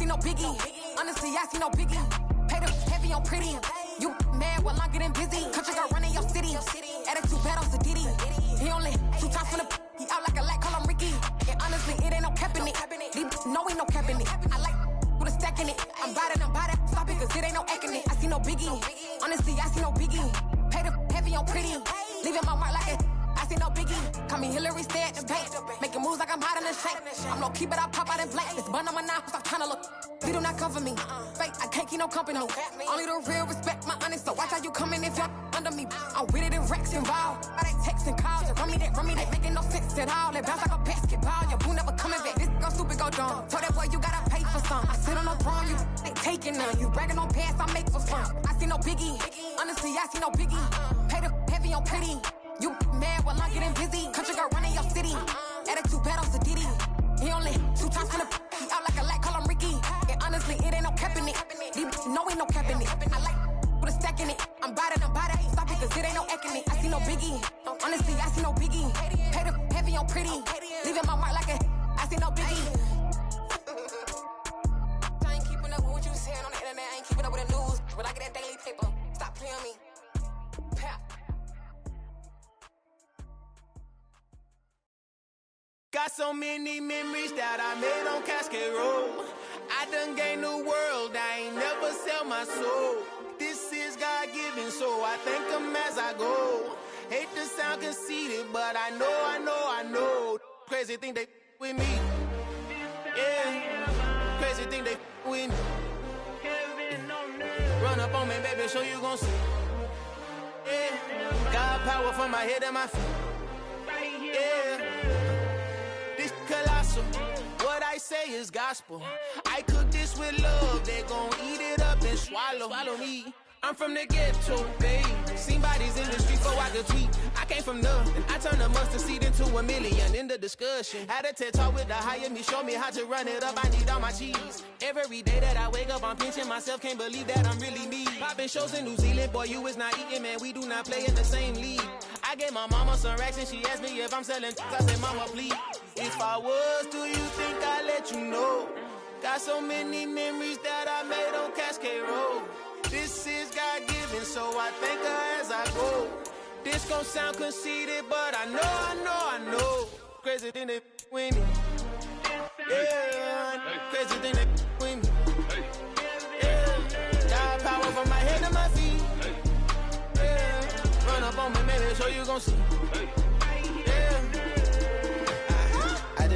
no biggie. Honestly, I see no biggie. Pay the heavy on pretty. You mad while I'm getting busy. Country girl running your city. Attitude bad on Sadiddy. He only 2 times from the. He out like a light, call him Ricky. And honestly, it ain't no cap in it. These know ain't no cap in it. I like with a stack in it. I'm by that. Stop it, cause it ain't no acting it. I see no biggie. Honestly, I see no biggie. Pay the heavy on pretty. Leaving my mark like it. I see no biggie. Call me Hillary, stay at the bank. Making moves like I'm hot in the shank. I'm low key, but I pop out in blank. This bun on my knife, stop trying to look. They do not cover me. Fake, I can't keep no company. Only the real respect my honest. So watch how you coming if you're under me. I'm with it and Rex involved. I they texting calls and run me that making no sense at all. They bounce like a basketball. Your boo never coming back. This go stupid, go dumb. Told that boy you gotta pay for some. I sit on the throne, you ain't taking none. You bragging on pants, I make for fun. I see no biggie. Honestly, I see no biggie. Pay the heavy on pretty. You mad while I'm getting busy. Country girl running your city. Attitude bad on Sadiddy. He only 2 times from the. He out like a light, call him Ricky. And honestly, it ain't no cap in it. These know ain't no cap in it. I like with a stack in it. I'm by that. Stop it, cause it ain't no acting it. I see no biggie. Honestly, I see no biggie. Pay the heavy on pretty. Leaving my mark like a. I see no biggie. I ain't keeping up with what you saying on the internet. I ain't keeping up with the news. But I get that daily paper. Stop playing me. Pap. Got so many memories that I made on Cascade Road. I done gained the world, I ain't never sell my soul. This is God-given, so I thank him as I go. Hate to sound conceited, but I know. Crazy thing they with me. Yeah, crazy thing they with me. Run up on me, baby, so you gon' see. Yeah, God power from my head and my feet. Yeah. Colossal. What I say is gospel. I cook this with love. They gon' eat it up and swallow me. I'm from the ghetto, babe. Seen bodies in the street before I could tweet. I came from nothing. I turned a mustard seed into a million. In the discussion, had a TED talk with the higher me. Show me how to run it up. I need all my cheese. Every day that I wake up, I'm pinching myself. Can't believe that I'm really me. Popping shows in New Zealand, boy, you is not eating, man. We do not play in the same league. I gave my mama some racks and she asked me if I'm selling. I said, mama, please. If I was, do you think I'd let you know? Got so many memories that I made on Cascade Road. This is God-given, so I thank her as I go. This gon' sound conceited, but I know. Crazy thing they with me. Yeah, crazy thing they with me. Yeah, got power from my head to my feet. Yeah, run up on me, maybe, so you gon' see.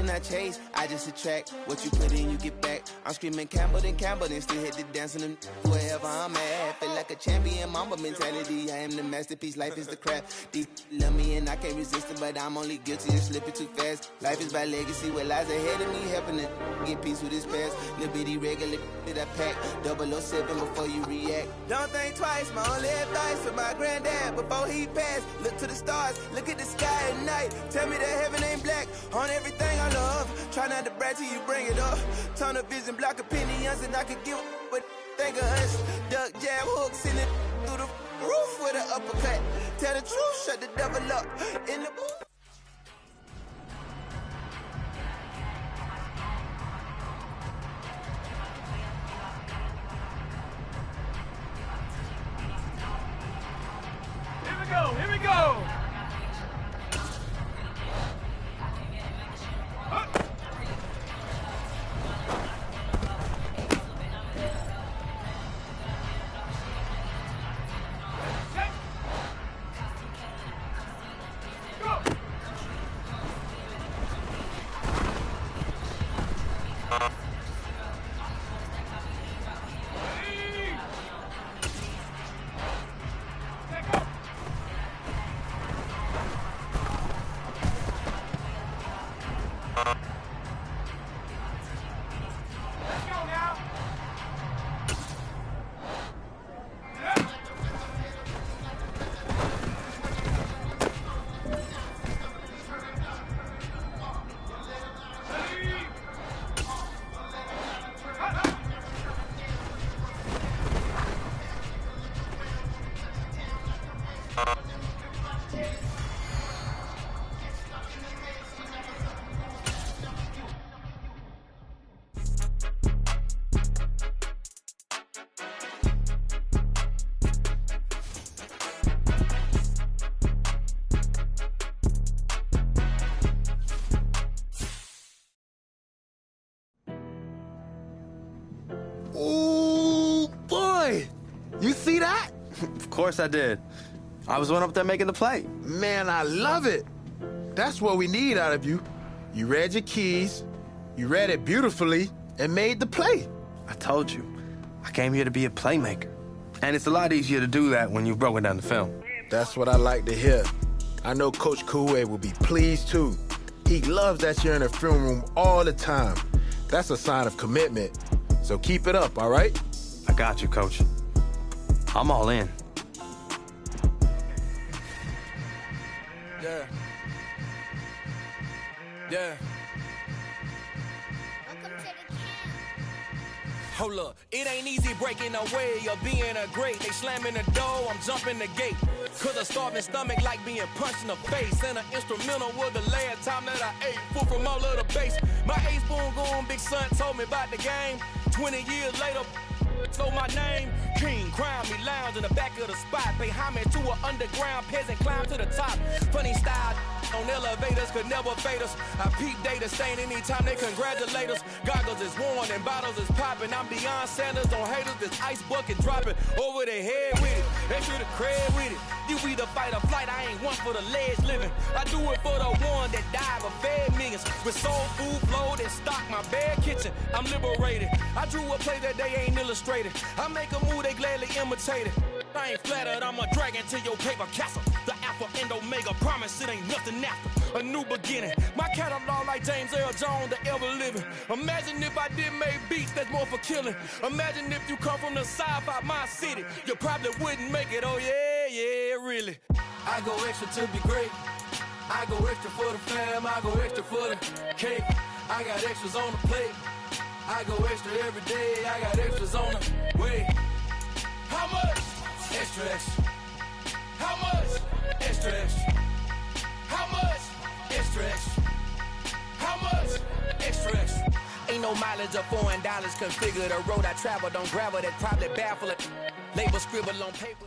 I chase, I just attract what you put in, you get back. I'm screaming Campbell, then still hit the dance and wherever I'm at. Feel like a champion, mamba mentality. I am the masterpiece, life is the crap. Deep love me and I can't resist it, but I'm only guilty of slipping too fast. Life is by legacy, what lies ahead of me, helping to get peace with his past. Little bitty regular that I pack, 007 before you react. Don't think twice, my only advice for my granddad before he passed. Look to the stars, look at the sky at night. Tell me that heaven ain't black on everything I love. Try not to brag till you bring it up. Tunnel vision, block opinions, and I could give but think of us. Duck jab hooks in it through the roof with an uppercut. Tell the truth, shut the devil up in the booth. Here we go. You see that? Of course I did. I was the one up there making the play. Man, I love it. That's what we need out of you. You read your keys, you read it beautifully, and made the play. I told you, I came here to be a playmaker. And it's a lot easier to do that when you've broken down the film. That's what I like to hear. I know Coach Koué will be pleased, too. He loves that you're in the film room all the time. That's a sign of commitment. So keep it up, all right? I got you, Coach. I'm all in. Yeah. Yeah. Hold up, it ain't easy breaking away or being a great. They slamming the door, I'm jumping the gate. Cause a starving stomach like being punched in the face. And an instrumental was the last time that I ate. Food from all of the base. My ace boom goon, big son told me about the game. 20 years later, told my name. King, crown me, lounge in the back of the spot. Pay homage to an underground peasant, climb to the top. Funny style on elevators could never fade us. I peep data stain anytime they congratulate us. Goggles is worn and bottles is popping. I'm Deion Sanders on haters, this ice bucket dropping over their head with it. They should have cred with it. You either fight or flight, I ain't one for the ledge living. I do it for the one that died but fed millions. With soul food flowed and stock my bare kitchen. I'm liberated. I drew a play that they ain't illustrated. I make a move, they gladly imitate it. I ain't flattered, I'm a dragon to your paper castle. The Alpha and Omega, promise it ain't nothing after. A new beginning. My catalog like James Earl Jones, the ever living. Imagine if I did make beats that's more for killing. Imagine if you come from the sci-fi, my city. You probably wouldn't make it, oh yeah, yeah, really. I go extra to be great. I go extra for the fam, I go extra for the cake. I got extras on the plate. I go extra every day, I got extras on the way. How much? Extra, extra. How much? Extra, extra. How much? Extra, extra. How much? Extra, extra. Ain't no mileage of $4 configure the road I travel. Don't gravel that probably baffle it. Label scribble on paper.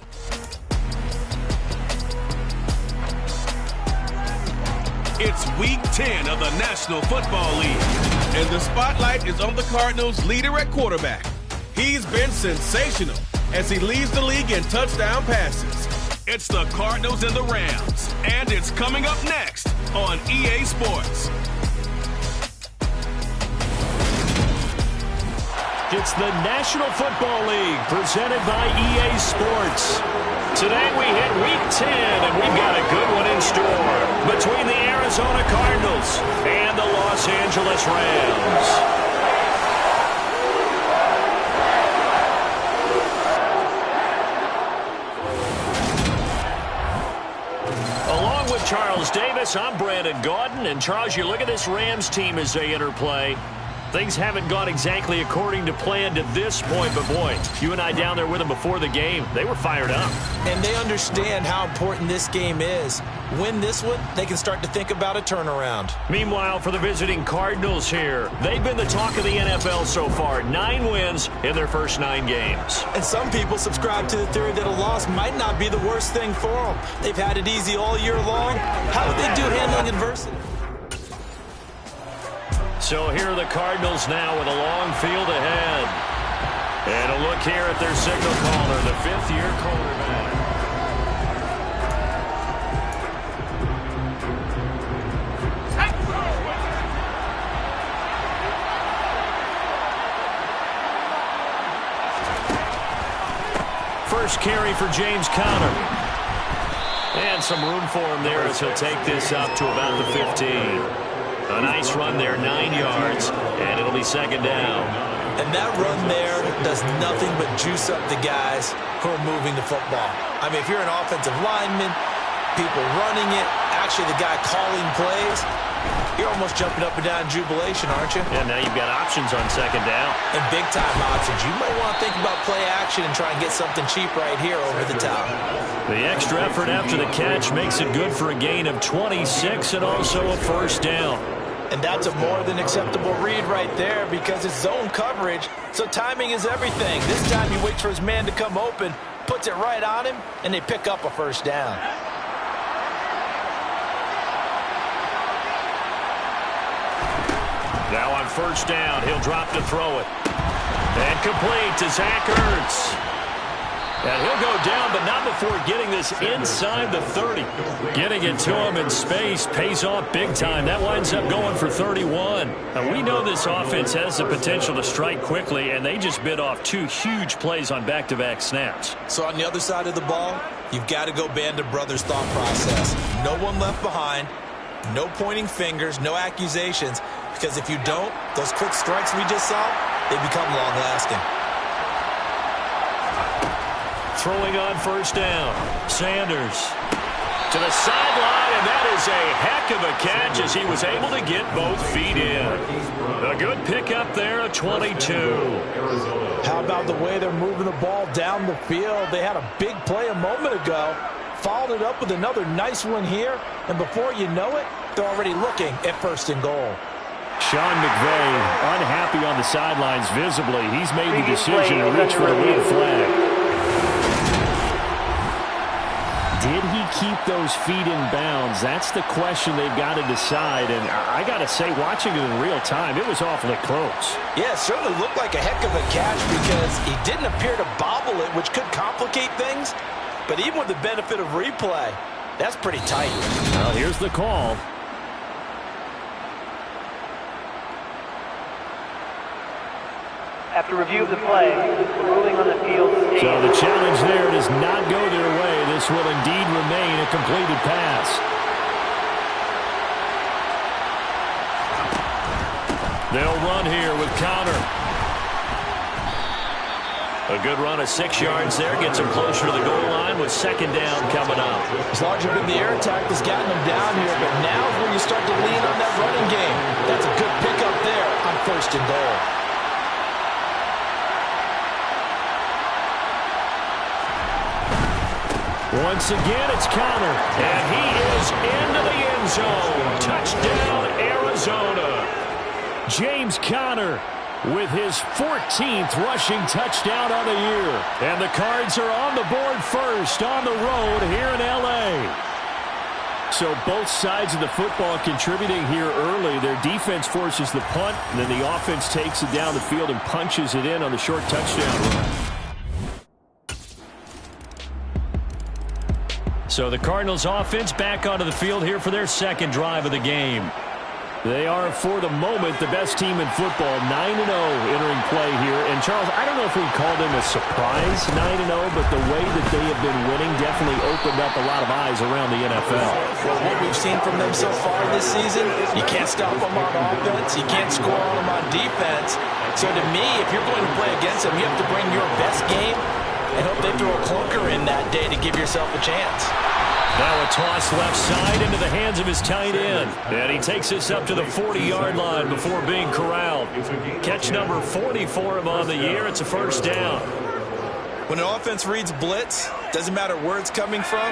It's week 10 of the National Football League, and the spotlight is on the Cardinals' leader at quarterback. He's been sensational as he leads the league in touchdown passes. It's the Cardinals and the Rams, and it's coming up next on EA Sports. It's the National Football League presented by EA Sports. Today we hit week 10, and we've got a good one in store between the Arizona Cardinals and the Los Angeles Rams. Along with Charles Davis, I'm Brandon Gaudin. And Charles, you look at this Rams team as they interplay. Things haven't gone exactly according to plan to this point, but boy, you and I down there with them before the game, they were fired up. And they understand how important this game is. Win this one, they can start to think about a turnaround. Meanwhile, for the visiting Cardinals here, they've been the talk of the NFL so far. 9 wins in their first 9 games. And some people subscribe to the theory that a loss might not be the worst thing for them. They've had it easy all year long. How would they do handling adversity? So here are the Cardinals now with a long field ahead. And a look here at their signal caller, the 5th-year quarterback. First carry for James Conner. And some room for him there as he'll take this up to about the 15. A nice run there, 9 yards, and it'll be second down. And that run there does nothing but juice up the guys who are moving the football. I mean, if you're an offensive lineman, people running it, actually the guy calling plays, you're almost jumping up and down in jubilation, aren't you? Yeah, now you've got options on second down. And big-time options. You might want to think about play action and try and get something cheap right here over the top. The extra effort after the catch makes it good for a gain of 26 and also a first down. And that's a more than acceptable read right there because it's zone coverage, so timing is everything. This time he waits for his man to come open, puts it right on him, and they pick up a first down. Now on first down, he'll drop to throw it. And complete to Zach Ertz. And he'll go down, but not before getting this inside the 30. Getting it to him in space pays off big time. That winds up going for 31. Now, we know this offense has the potential to strike quickly, and they just bit off 2 huge plays on back-to-back snaps. So on the other side of the ball, you've got to go Band of Brothers thought process. No one left behind, no pointing fingers, no accusations, because if you don't, those quick strikes we just saw, they become long-lasting. Throwing on first down. Sanders to the sideline, and that is a heck of a catch as he was able to get both feet in. A good pickup there, a 22. How about the way they're moving the ball down the field? They had a big play a moment ago, followed it up with another nice one here, and before you know it, they're already looking at first and goal. Sean McVay unhappy on the sidelines visibly. He's made the decision to reach for the red flag. Did he keep those feet in bounds? That's the question they've got to decide. And I got to say, watching it in real time, it was awfully close. Yeah, it certainly looked like a heck of a catch because he didn't appear to bobble it, which could complicate things. But even with the benefit of replay, that's pretty tight. Well, here's the call. After review of the play, the ruling on the field stays. So the challenge there does not go their way. This will indeed remain a completed pass. They'll run here with Conner. A good run of 6 yards there. Gets him closer to the goal line with second down coming up. It's largely been the air attack that's gotten them down here, but now is where you start to lean on that running game. That's a good pickup there on first and goal. Once again, it's Conner, and he is into the end zone. Touchdown, Arizona. James Conner with his 14th rushing touchdown on the year. And the Cards are on the board first on the road here in L.A. So both sides of the football contributing here early. Their defense forces the punt, and then the offense takes it down the field and punches it in on the short touchdown run. So the Cardinals offense back onto the field here for their second drive of the game. They are, for the moment, the best team in football, 9-0 entering play here. And, Charles, I don't know if we call them a surprise 9-0, but the way that they have been winning definitely opened up a lot of eyes around the NFL. Well, what we've seen from them so far this season, you can't stop them on offense, you can't score on them on defense. So to me, if you're going to play against them, you have to bring your best game and hope they throw a clunker in that day to give yourself a chance. Now a toss left side into the hands of his tight end. And he takes this up to the 40-yard line before being corralled. Catch number 40 for him on the year. It's a first down. When an offense reads blitz, doesn't matter where it's coming from,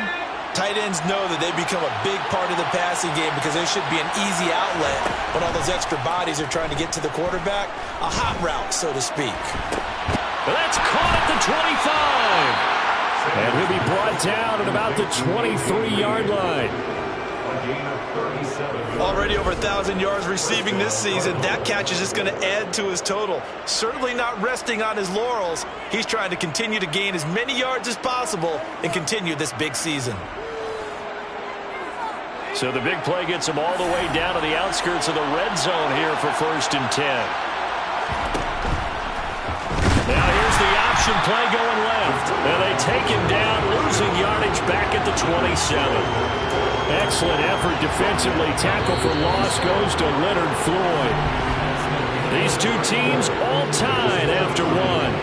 tight ends know that they become a big part of the passing game because there should be an easy outlet when all those extra bodies are trying to get to the quarterback. A hot route, so to speak. That's caught at the 25. And he'll be brought down at about the 23-yard line. Already over 1,000 yards receiving this season. That catch is just going to add to his total. Certainly not resting on his laurels. He's trying to continue to gain as many yards as possible and continue this big season. So the big play gets him all the way down to the outskirts of the red zone here for 1st and 10. Now here's the option play going left. And they take him down, losing yardage back at the 27. Excellent effort defensively. Tackle for loss goes to Leonard Floyd. These two teams all tied after one.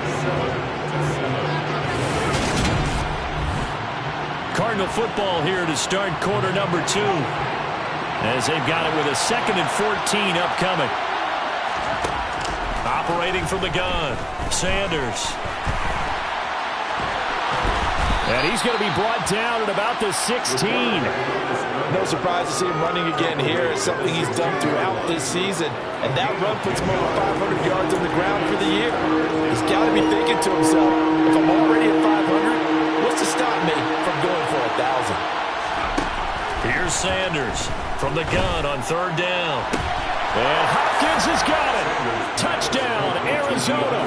Cardinal football here to start quarter number 2. As they've got it with a 2nd and 14 upcoming. Operating from the gun, Sanders. And he's going to be brought down at about the 16. No surprise to see him running again here. It's something he's done throughout this season. And that run puts him over 500 yards on the ground for the year. He's got to be thinking to himself, if I'm already at 500, what's to stop me from going for 1,000? Here's Sanders from the gun on 3rd down. And Hopkins has got it. Touchdown, Arizona.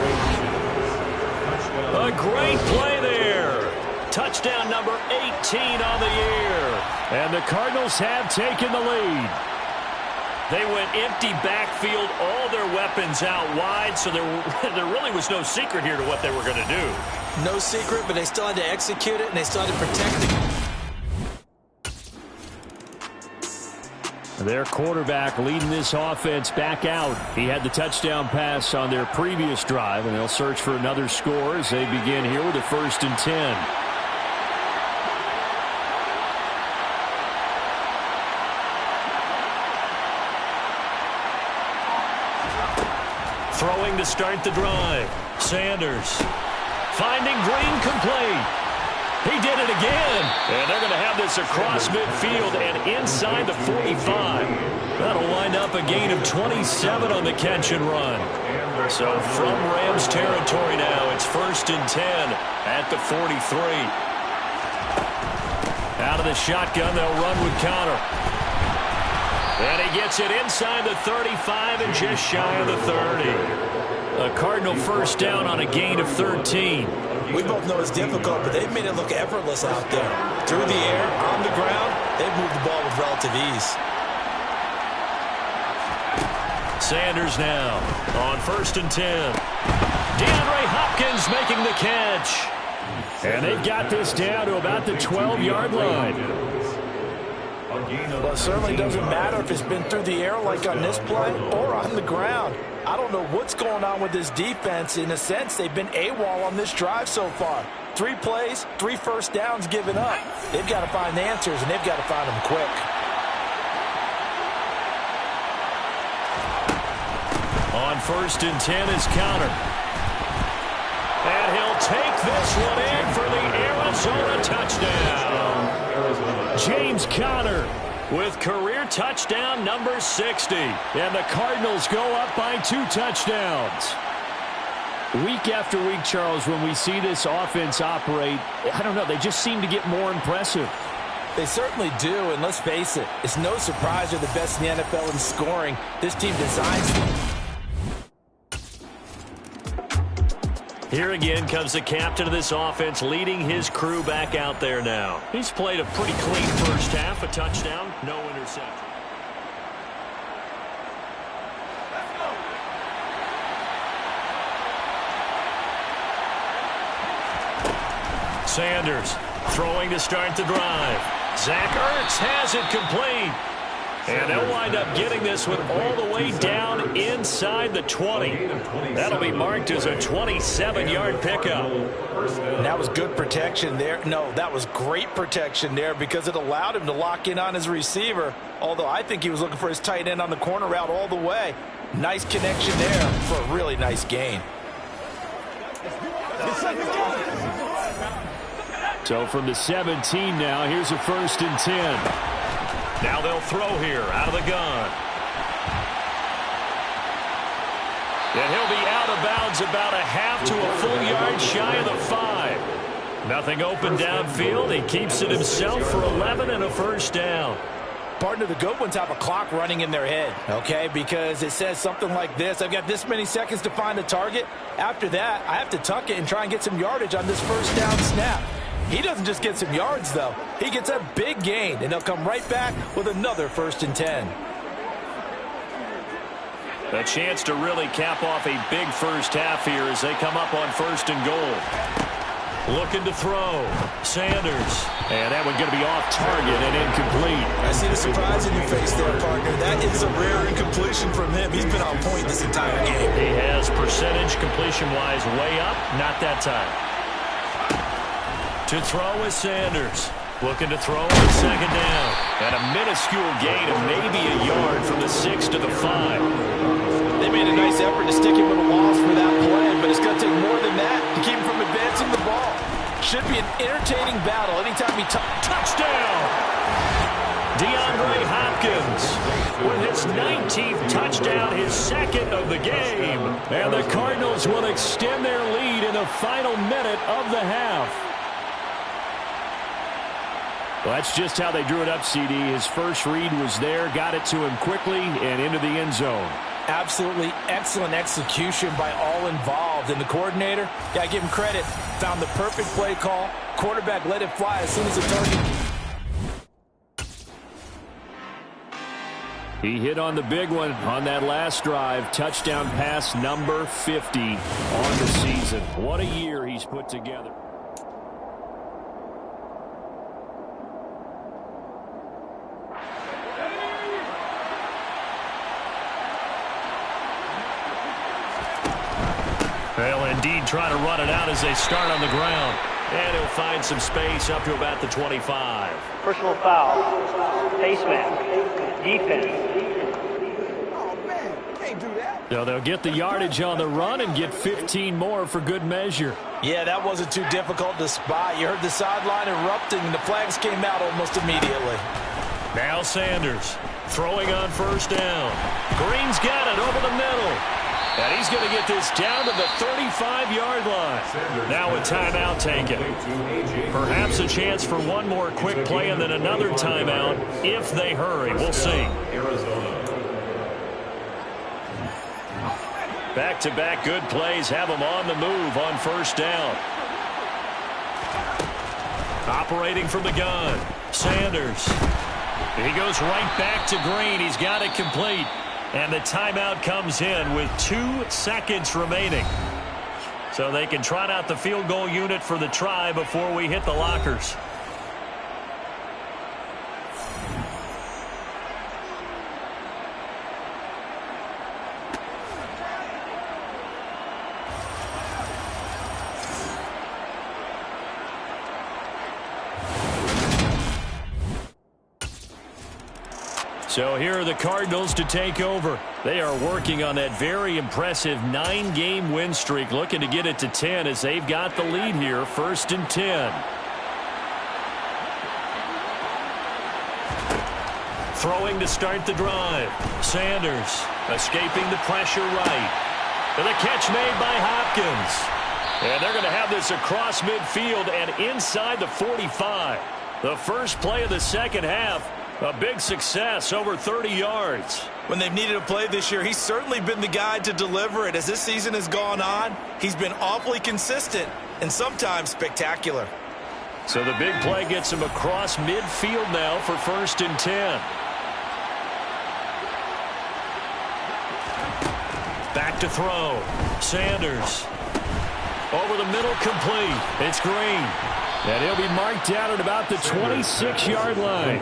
A great play there. Touchdown number 18 on the year. And the Cardinals have taken the lead. They went empty backfield, all their weapons out wide, so there really was no secret here to what they were going to do. No secret, but they still had to execute it, and they still had to protect it. Their quarterback leading this offense back out. He had the touchdown pass on their previous drive, and they'll search for another score as they begin here with a 1st and 10. Throwing to start the drive. Sanders finding Green complete. He did it again. And they're going to have this across midfield and inside the 45. That'll wind up a gain of 27 on the catch and run. So from Rams territory now, it's 1st and 10 at the 43. Out of the shotgun, they'll run with Conner. And he gets it inside the 35 and just shy of the 30. A Cardinal 1st down on a gain of 13. We both know it's difficult, but they've made it look effortless out there. Through the air, on the ground, they've moved the ball with relative ease. Sanders now on 1st and 10. DeAndre Hopkins making the catch. And they've got this down to about the 12-yard line. Well, it certainly doesn't matter if it's been through the air like on this play or on the ground. I don't know what's going on with this defense. In a sense, they've been AWOL on this drive so far. 3 plays, 3 first downs given up. They've got to find answers, and they've got to find them quick. On 1st and 10 is Conner. And he'll take this one in for the Arizona touchdown. James Conner with career touchdown number 60. And the Cardinals go up by 2 touchdowns. Week after week, Charles, when we see this offense operate, I don't know, they just seem to get more impressive. They certainly do, and let's face it, it's no surprise they're the best in the NFL in scoring. This team designs them. Here again comes the captain of this offense leading his crew back out there now. He's played a pretty clean first half, a touchdown, no interception. Sanders throwing to start the drive. Zach Ertz has it complete. And they'll wind up getting this one all the way down inside the 20. That'll be marked as a 27-yard pickup. And that was good protection there. No, that was great protection there because it allowed him to lock in on his receiver, although I think he was looking for his tight end on the corner route all the way. Nice connection there for a really nice gain. So from the 17 now, here's a 1st and 10. Now they'll throw here out of the gun. And he'll be out of bounds about a half to a full yard shy of the 5. Nothing open downfield. He keeps it himself for 11 and a 1st down. Partner, the good ones have a clock running in their head, okay? Because it says something like this. I've got this many seconds to find a target. After that, I have to tuck it and try and get some yardage on this 1st down snap. He doesn't just get some yards, though. He gets a big gain, and they'll come right back with another 1st and 10. A chance to really cap off a big first half here as they come up on 1st and goal. Looking to throw. Sanders. And that one going to be off target and incomplete. I see the surprise in your face there, partner. That is a rare incompletion from him. He's been on point this entire game. He has percentage completion-wise way up. Not that time. To throw is Sanders. Looking to throw on 2nd down. And a minuscule gain of maybe a yard from the 6 to the 5. They made a nice effort to stick him with a loss for that play, but it's going to take more than that to keep him from advancing the ball. Should be an entertaining battle anytime he touchdown. DeAndre Hopkins with his 19th touchdown, his 2nd of the game. And the Cardinals will extend their lead in the final minute of the half. Well, that's just how they drew it up, CD. His first read was there, got it to him quickly and into the end zone. Absolutely excellent execution by all involved. And the coordinator, yeah, give him credit, found the perfect play call. Quarterback let it fly as soon as the target. He hit on the big one on that last drive. Touchdown pass number 50 on the season. What a year he's put together. They'll indeed try to run it out as they start on the ground. And he'll find some space up to about the 25. Personal foul. Face mask. Defense. So they'll get the yardage on the run and get 15 more for good measure. Yeah, that wasn't too difficult to spot. You heard the sideline erupting, and the flags came out almost immediately. Now Sanders throwing on first down. Green's got it over the middle. And he's going to get this down to the 35-yard line. Now a timeout taken. Perhaps a chance for one more quick play and then another timeout if they hurry. We'll see. Back-to-back good plays have them on the move on first down. Operating from the gun. Sanders. He goes right back to Green. He's got it complete. And the timeout comes in with 2 seconds remaining. So they can trot out the field goal unit for the try before we hit the lockers. So here are the Cardinals to take over. They are working on that very impressive 9-game win streak, looking to get it to 10 as they've got the lead here, 1st and 10. Throwing to start the drive. Sanders escaping the pressure right. And the catch made by Hopkins. And they're going to have this across midfield and inside the 45. The first play of the second half. A big success, over 30 yards. When they've needed a play this year, he's certainly been the guy to deliver it. As this season has gone on, he's been awfully consistent and sometimes spectacular. So the big play gets him across midfield now for 1st and 10. Back to throw. Sanders. Over the middle, complete. It's Green. And he'll be marked down at about the 26-yard line.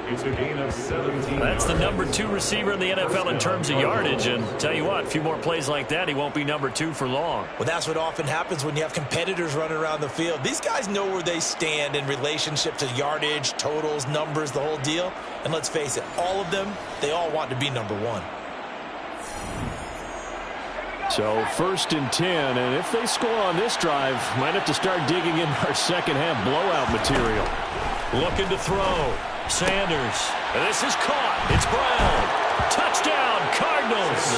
It's a gain of 17. That's the number 2 receiver in the NFL in terms of yardage. And tell you what, a few more plays like that, he won't be number 2 for long. Well, that's what often happens when you have competitors running around the field. These guys know where they stand in relationship to yardage, totals, numbers, the whole deal. And let's face it, all of them, they all want to be number 1. So 1st and 10, and if they score on this drive, might have to start digging in our second half blowout material. Looking to throw. Sanders. And this is caught. It's Brown. Touchdown, Cardinals.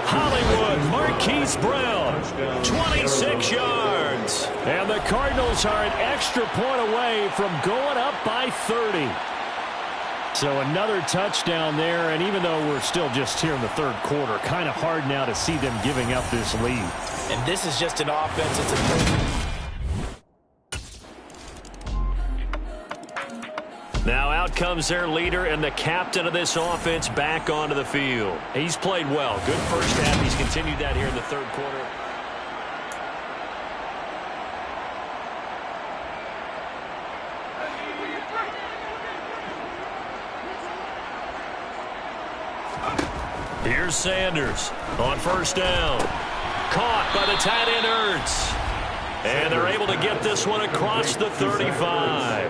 Hollywood Marquise Brown. 26 yards. And the Cardinals are an extra point away from going up by 30. So another touchdown there, and even though we're still just here in the 3rd quarter, kind of hard now to see them giving up this lead. And this is just an offense. Now out comes their leader and the captain of this offense back onto the field. He's played well. Good first half. He's continued that here in the 3rd quarter. Here's Sanders on first down. Caught by the tight end Ertz. And they're able to get this one across the 35.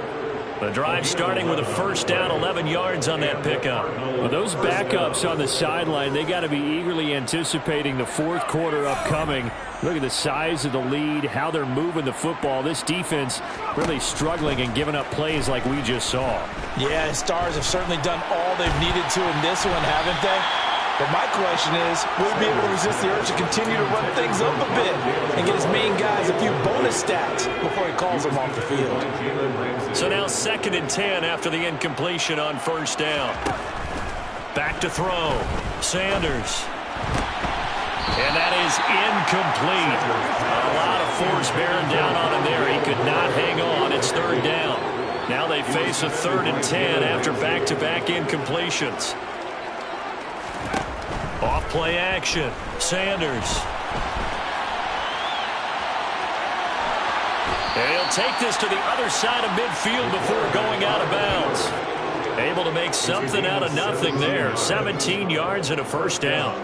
The drive starting with a first down, 11 yards on that pickup. Well, those backups on the sideline, they got to be eagerly anticipating the 4th quarter upcoming. Look at the size of the lead, how they're moving the football. This defense really struggling and giving up plays like we just saw. Yeah, Stars have certainly done all they've needed to in this one, haven't they? But my question is, will he be able to resist the urge to continue to run things up a bit and get his main guys a few bonus stats before he calls them off the field? So now 2nd and 10 after the incompletion on first down. Back to throw. Sanders. And that is incomplete. A lot of force bearing down on him there. He could not hang on. It's third down. Now they face a 3rd and 10 after back-to-back incompletions. Off play action. Sanders. And he'll take this to the other side of midfield before going out of bounds. Able to make something out of nothing there. 17 yards and a first down.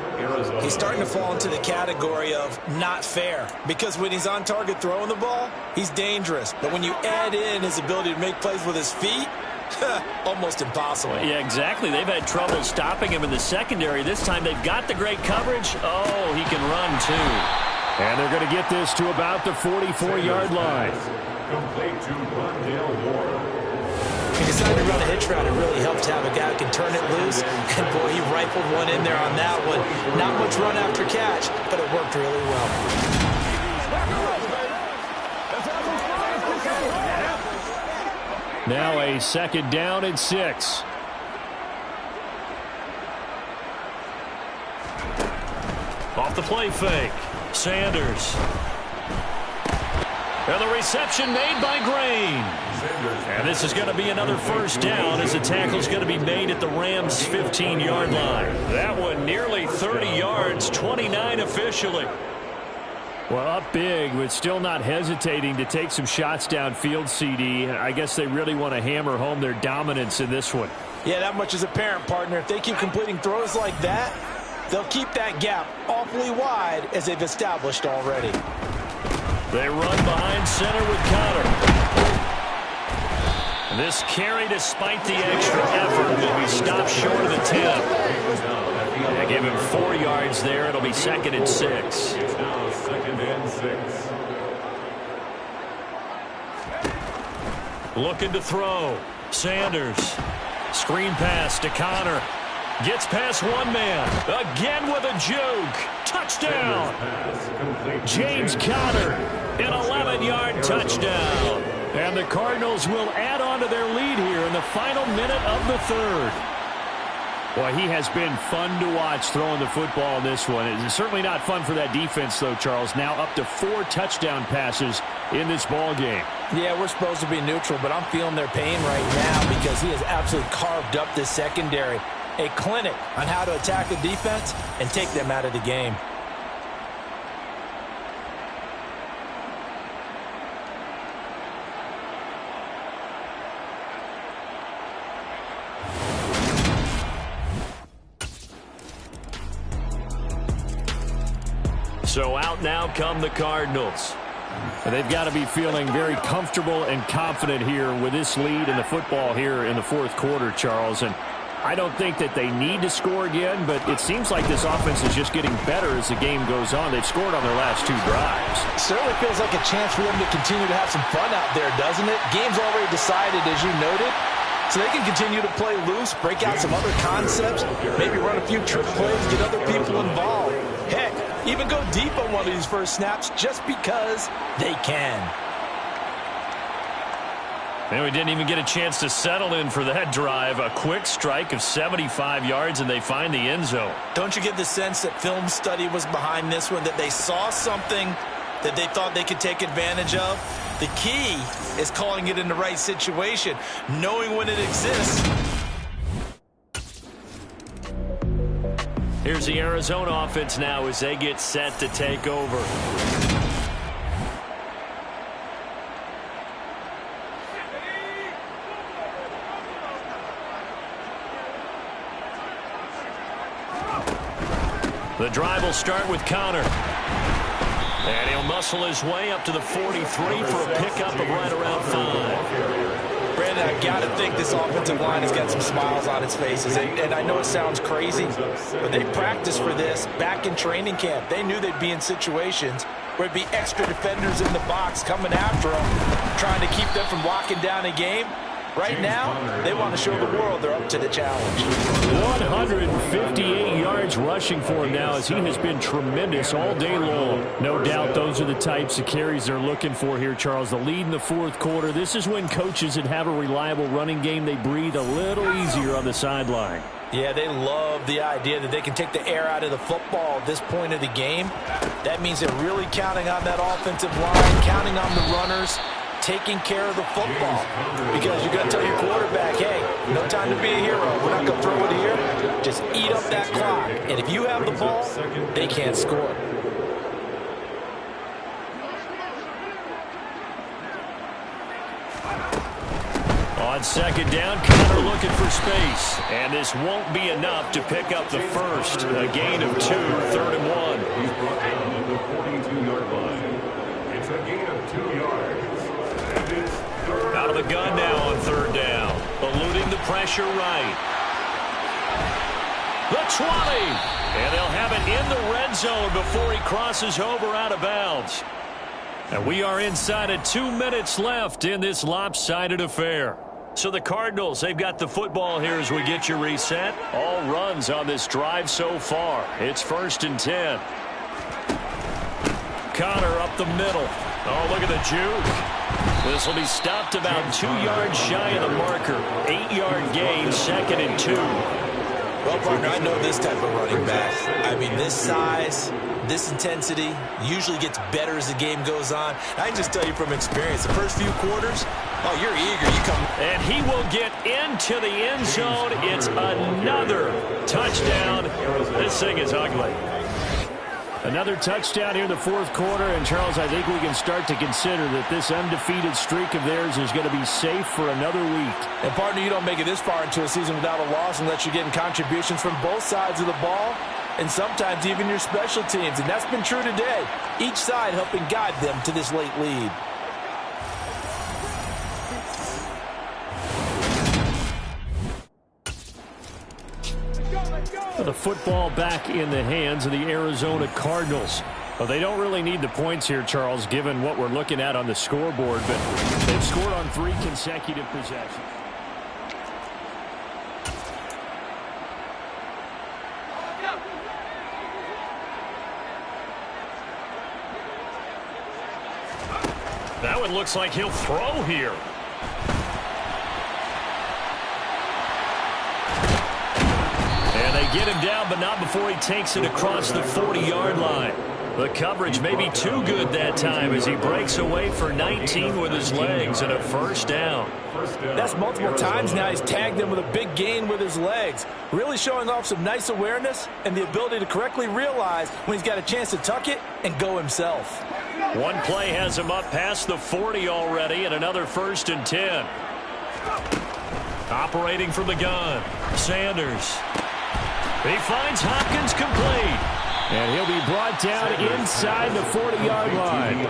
He's starting to fall into the category of not fair, because when he's on target throwing the ball, he's dangerous. But when you add in his ability to make plays with his feet, almost impossible. Yeah, exactly. They've had trouble stopping him in the secondary. This time they've got the great coverage. Oh, he can run too. And they're going to get this to about the 44-yard line. Complete to Rondale Ward. He decided to run a hitch route. It really helped to have a guy who can turn it loose. And, boy, he rifled one in there on that one. Not much run after catch, but it worked really well. Now a 2nd down and 6. Off the play fake. Sanders. And the reception made by Green. And this is going to be another first down as the tackle's going to be made at the Rams' 15-yard line. That one nearly 30 yards, 29 officially. Well, up big, but still not hesitating to take some shots downfield, CD. I guess they really want to hammer home their dominance in this one. Yeah, that much is apparent, partner. If they keep completing throws like that, they'll keep that gap awfully wide as they've established already. They run behind center with Connor. And this carry, despite the extra effort, will be stopped short of the 10. They give him 4 yards there. It'll be 2nd and 6. Looking to throw. Sanders. Screen pass to Connor. Gets past one man. Again with a juke. Touchdown. James Conner. An 11-yard touchdown. And the Cardinals will add on to their lead here in the final minute of the 3rd. Boy, he has been fun to watch throwing the football in this one. It's certainly not fun for that defense, though, Charles. Now up to 4 touchdown passes in this ball game. Yeah, we're supposed to be neutral, but I'm feeling their pain right now because he has absolutely carved up this secondary. A clinic on how to attack the defense and take them out of the game. So out now come the Cardinals. And they've got to be feeling very comfortable and confident here with this lead in the football here in the 4th quarter, Charles. And I don't think that they need to score again, but it seems like this offense is just getting better as the game goes on. They've scored on their last 2 drives. Certainly feels like a chance for them to continue to have some fun out there, doesn't it? Game's already decided, as you noted. So they can continue to play loose, break out some other concepts, maybe run a few trick plays, get other people involved. Heck, even go deep on one of these first snaps just because they can. And we didn't even get a chance to settle in for that drive. A quick strike of 75 yards, and they find the end zone. Don't you get the sense that film study was behind this one, that they saw something that they thought they could take advantage of? The key is calling it in the right situation, knowing when it exists. Here's the Arizona offense now as they get set to take over. The drive will start with Connor. And he'll muscle his way up to the 43 for a pickup of right around 5. Brandon, I've got to think this offensive line has got some smiles on its faces. And I know it sounds crazy, but they practiced for this back in training camp. They knew they'd be in situations where it'd be extra defenders in the box coming after them, trying to keep them from locking down a game. Right now, they want to show the world they're up to the challenge. 158 yards rushing for him now as he has been tremendous all day long. No doubt those are the types of carries they're looking for here, Charles. The lead in the 4th quarter. This is when coaches that have a reliable running game, they breathe a little easier on the sideline. Yeah, they love the idea that they can take the air out of the football at this point of the game. That means they're really counting on that offensive line, counting on the runners, taking care of the football. Because you're going to tell your quarterback, hey, no time to be a hero. We're not going to throw it here. Just eat up that clock. And if you have the ball, they can't score. On second down, Connor looking for space. And this won't be enough to pick up the first. A gain of 2, 3rd and 1. He's brought down to the 42-yard line. It's a gain of 2 yards. And it's third. Out of the gun now on 3rd down. Eluding the pressure right. The 20. And they'll have it in the red zone before he crosses over out of bounds. And we are inside of 2 minutes left in this lopsided affair. So the Cardinals, they've got the football here as we get you reset. All runs on this drive so far. It's 1st and 10. Connor up the middle. Oh, look at the juke. This will be stopped about 2 yards shy of the marker. 8-yard gain, 2nd and 2. Well, partner, I know this type of running back. I mean, this size, this intensity usually gets better as the game goes on. I can just tell you from experience, the first few quarters, oh, you're eager. You come. And he will get into the end zone. It's another touchdown. This thing is ugly. Another touchdown here in the 4th quarter. And, Charles, I think we can start to consider that this undefeated streak of theirs is going to be safe for another week. And, partner, you don't make it this far into a season without a loss unless you're getting contributions from both sides of the ball and sometimes even your special teams. And that's been true today. Each side helping guide them to this late lead. The football back in the hands of the Arizona Cardinals. Well, they don't really need the points here, Charles, given what we're looking at on the scoreboard, but they've scored on 3 consecutive possessions. That one looks like he'll throw here. And they get him down, but not before he takes it across the 40-yard line. The coverage may be too good that time as he breaks away for 19 with his legs and a 1st down. That's multiple times now. He's tagged them with a big gain with his legs. Really showing off some nice awareness and the ability to correctly realize when he's got a chance to tuck it and go himself. One play has him up past the 40 already and another 1st and 10. Operating from the gun, Sanders. He finds Hopkins complete. And he'll be brought down inside the 40-yard line.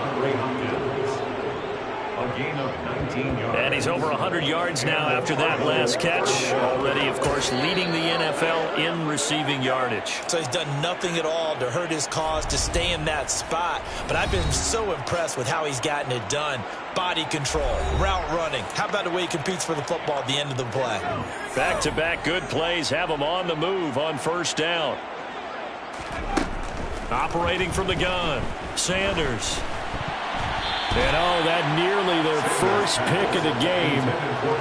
And he's over 100 yards now after that last catch. Already, of course, leading the NFL in receiving yardage. So he's done nothing at all to hurt his cause, to stay in that spot. But I've been so impressed with how he's gotten it done. Body control, route running. How about the way he competes for the football at the end of the play? Back-to-back good plays have him on the move on 1st down. Operating from the gun, Sanders. And, oh, that nearly their first pick of the game,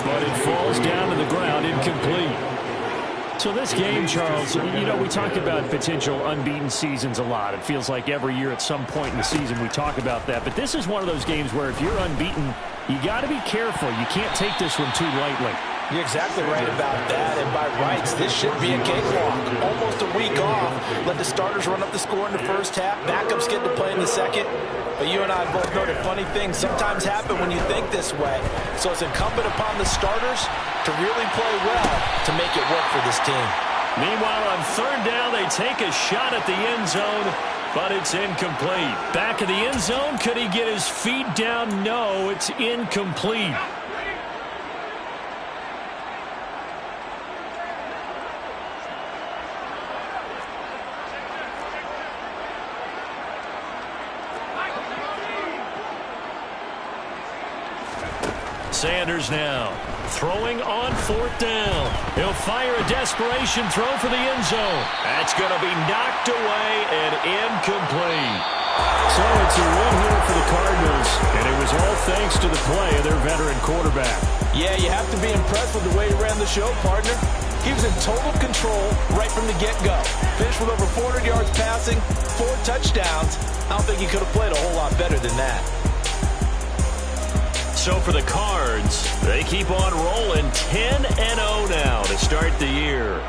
but it falls down to the ground, incomplete. So this game, Charles, you know, we talk about potential unbeaten seasons a lot. It feels like every year at some point in the season we talk about that. But this is one of those games where if you're unbeaten, you got to be careful. You can't take this one too lightly. You're exactly right about that, and by rights, this should be a cakewalk. Almost a week off. Let the starters run up the score in the first half. Backups get to play in the second. But you and I both know that funny things sometimes happen when you think this way. So it's incumbent upon the starters to really play well to make it work for this team. Meanwhile, on 3rd down, they take a shot at the end zone, but it's incomplete. Back of the end zone, could he get his feet down? No, it's incomplete. Sanders now throwing on 4th down. He'll fire a desperation throw for the end zone. That's going to be knocked away and incomplete. So it's a win here for the Cardinals, and it was all thanks to the play of their veteran quarterback. Yeah, you have to be impressed with the way he ran the show, partner. He was in total control right from the get-go. Finished with over 400 yards passing, 4 touchdowns. I don't think he could have played a whole lot better than that. So for the Cards, they keep on rolling 10-0 now to start the year.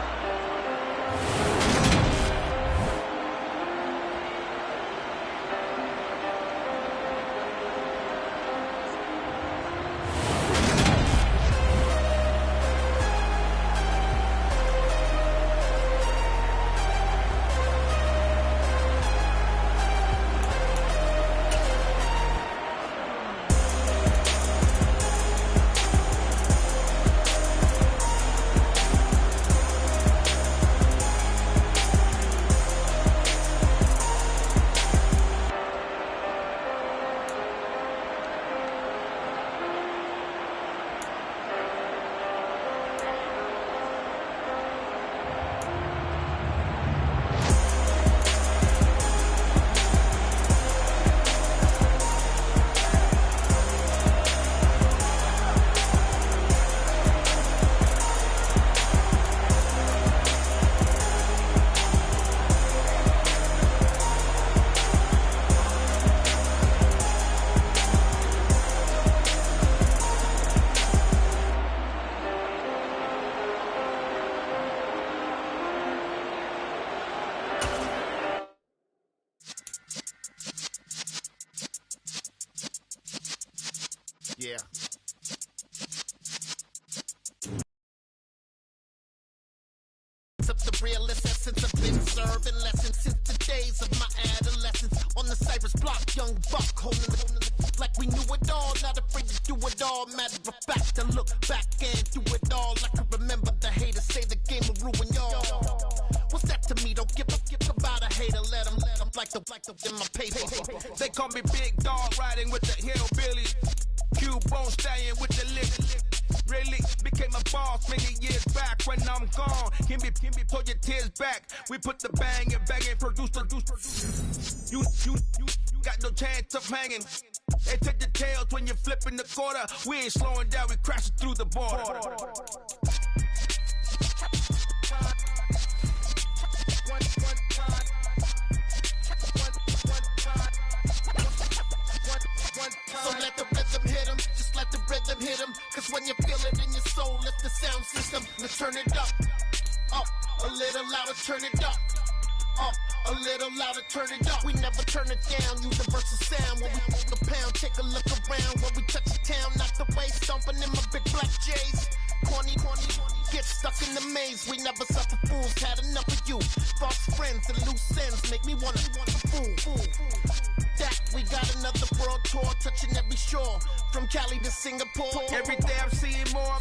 Yeah. Up the real essence, I've been serving lessons since the days of my adolescence. On the Cypress block, young buck holding it like we knew it all, not afraid to do it all. Matter of fact, I look back and do it all. I can remember the haters say the game will ruin y'all. What's that to me? Don't give about a hater. Let them like the in my paper. They call me Big Dog, riding with the hillbillies. Cubone stallion with the lip. Really became a boss many years back. When I'm gone, can be pull your tears back. We put the bang and produce. You got no chance of hanging. They take the tails when you're flipping the quarter. We ain't slowing down, we crashing through the border. So let the rhythm hit him, just let the rhythm hit him. Cause when you feel it in your soul, lift the sound system. Let's turn it up, a little louder, turn it up, a little louder, turn it up. We never turn it down, universal sound. When we hold the pound, take a look around. When we touch the town, knock the way, stomping in my big black J's. Corny, get stuck in the maze. We never suffer fools, had enough of you. False friends and loose ends make me wanna fool. That we got another world tour, touching every shore, from Cali to Singapore. Every day I'm seeing more.